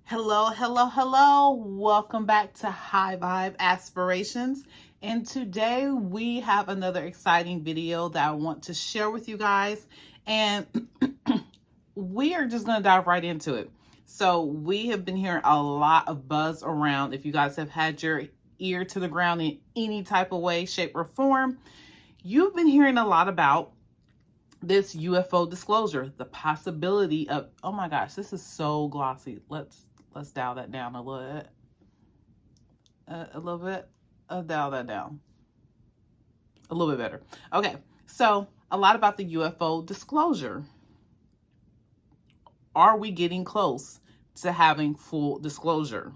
Hello, hello, hello. Welcome back to High Vibe Aspirations. And today we have another exciting video that I want to share with you guys. And we are just going to dive right into it. So we have been hearing a lot of buzz around. If you guys have had your ear to the ground in any type of way, shape, or form, you've been hearing a lot about this UFO disclosure, the possibility of, oh my gosh, this is so glossy. Let's dial that down a little bit. Dial that down a little bit better. Okay, so a lot about the UFO disclosure. Are we getting close to having full disclosure?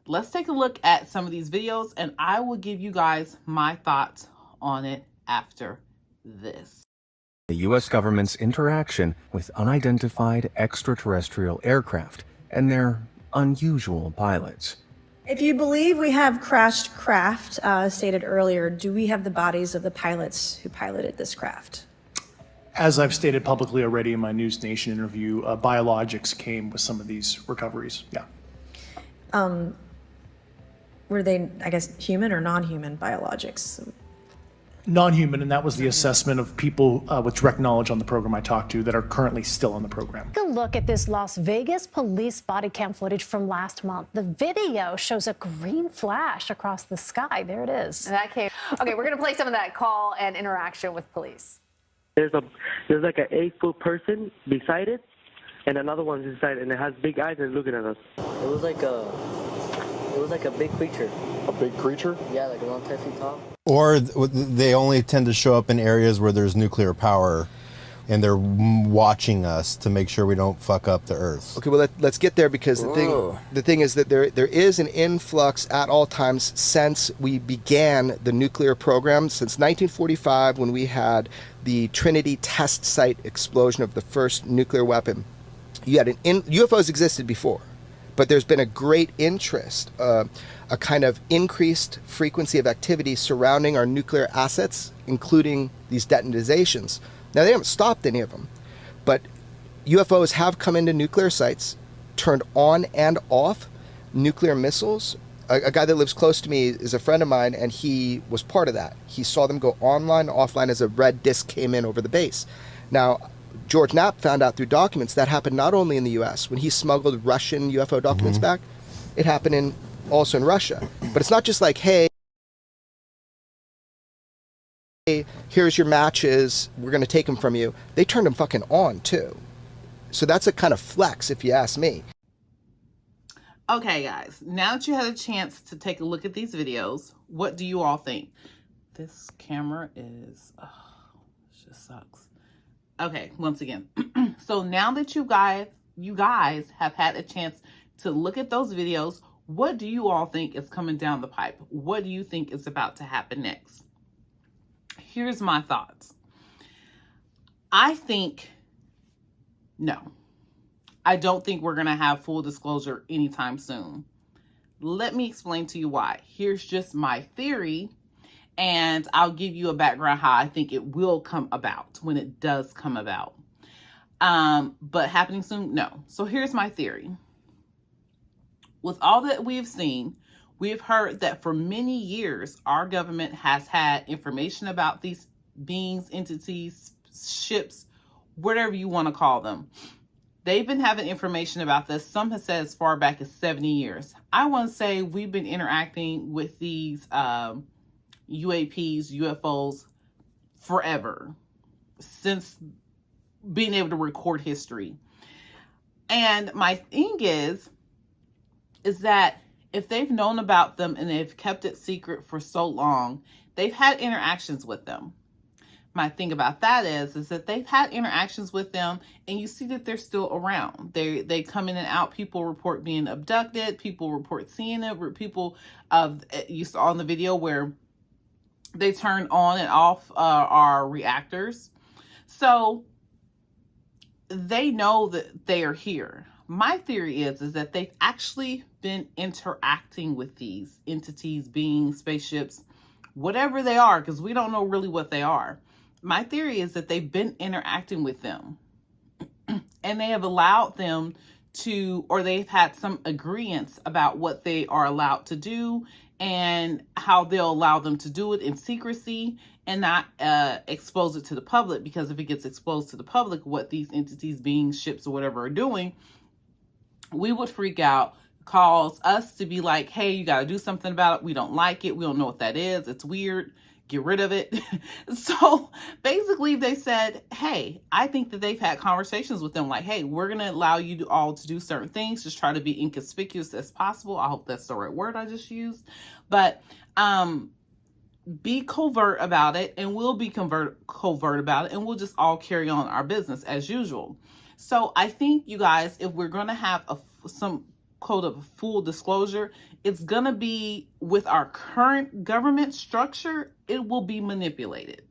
Let's take a look at some of these videos and I will give you guys my thoughts on it after this. The U.S. government's interaction with unidentified extraterrestrial aircraft and their unusual pilots. If you believe we have crashed craft, stated earlier, do we have the bodies of the pilots who piloted this craft? As I've stated publicly already in my News Nation interview, biologics came with some of these recoveries, yeah. Were they, I guess, human or non-human biologics? Non-human, and that was the assessment of people with direct knowledge on the program I talked to that are currently still on the program. Take a look at this Las Vegas police body cam footage from last month. The video shows a green flash across the sky. There it is. That came. Okay, we're going to play some of that call and interaction with police. There's like an 8-foot person beside it, and another one's beside it, and it has big eyes and looking at us. It was like a big creature. A big creature? Yeah, like around 10 feet tall. Or they only tend to show up in areas where there's nuclear power, and they're watching us to make sure we don't fuck up the Earth. Okay, well let's get there, because the thing is that there is an influx at all times since we began the nuclear program, since 1945, when we had the Trinity test site explosion of the first nuclear weapon. You had UFOs existed before, but there's been a great interest, a kind of increased frequency of activity surrounding our nuclear assets, including these detonizations. Now, they haven't stopped any of them, but UFOs have come into nuclear sites, turned on and off nuclear missiles. A guy that lives close to me is a friend of mine, and he was part of that. He saw them go online, offline as a red disc came in over the base. Now, George Knapp found out through documents that happened not only in the U.S. When he smuggled Russian UFO documents back, it happened also in Russia. But it's not just like, hey, here's your matches, we're going to take them from you. They turned them fucking on, too. So that's a kind of flex, if you ask me. Okay, guys, now that you had a chance to take a look at these videos, what do you all think? This camera is, it just sucks. Okay, once again, so now that you guys have had a chance to look at those videos, what do you all think is coming down the pipe? What do you think is about to happen next? Here's my thoughts. I think, no. I don't think we're going to have full disclosure anytime soon. Let me explain to you why. Here's just my theory, and I'll give you a background how I think it will come about when it does come about. But happening soon? No. So here's my theory. With all that we've seen, we've heard that for many years, our government has had information about these beings, entities, ships, whatever you want to call them. They've been having information about this. Some have said as far back as 70 years. I want to say we've been interacting with these UAPs, UFOs forever, since being able to record history. And my thing is that if they've known about them and they've kept it secret for so long, they've had interactions with them. My thing about that is that they've had interactions with them, and you see that they're still around. They come in and out. People report being abducted. People report seeing it. People, you saw in the video where they turn on and off our reactors. So they know that they are here. My theory is that they've actually been interacting with these entities, beings, spaceships, whatever they are, because we don't know really what they are. My theory is that they've been interacting with them and they have allowed them or they've had some agreements about what they are allowed to do and how they'll allow them to do it in secrecy and not expose it to the public, because if it gets exposed to the public, what these entities, beings, ships, or whatever are doing, we would freak out, cause us to be like, hey, you got to do something about it. We don't like it. We don't know what that is. It's weird. Get rid of it. So basically they said, hey, I think that they've had conversations with them like, hey, we're going to allow you all to do certain things. Just try to be inconspicuous as possible. I hope that's the right word I just used. But be covert about it, and we'll be covert about it, and we'll just all carry on our business as usual. So I think, you guys, if we're going to have some code of full disclosure, it's going to be with our current government structure. It will be manipulated.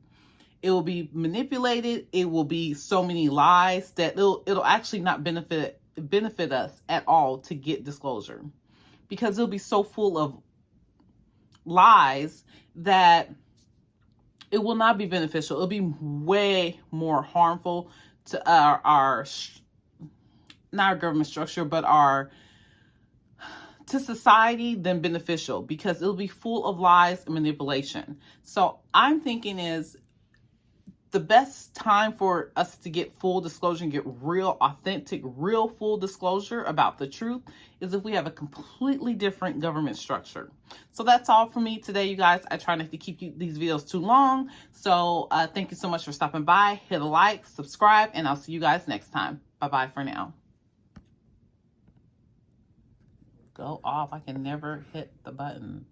It will be manipulated. It will be so many lies that it'll actually not benefit us at all to get disclosure, because it'll be so full of lies that it will not be beneficial. It'll be way more harmful to our not our government structure, but to society than beneficial, because it'll be full of lies and manipulation. So I'm thinking is the best time for us to get full disclosure and get real, authentic, real full disclosure about the truth is if we have a completely different government structure. So that's all for me today, you guys. I try not to keep these videos too long. So thank you so much for stopping by. Hit a like, subscribe, and I'll see you guys next time. Bye-bye for now. Go off. I can never hit the button.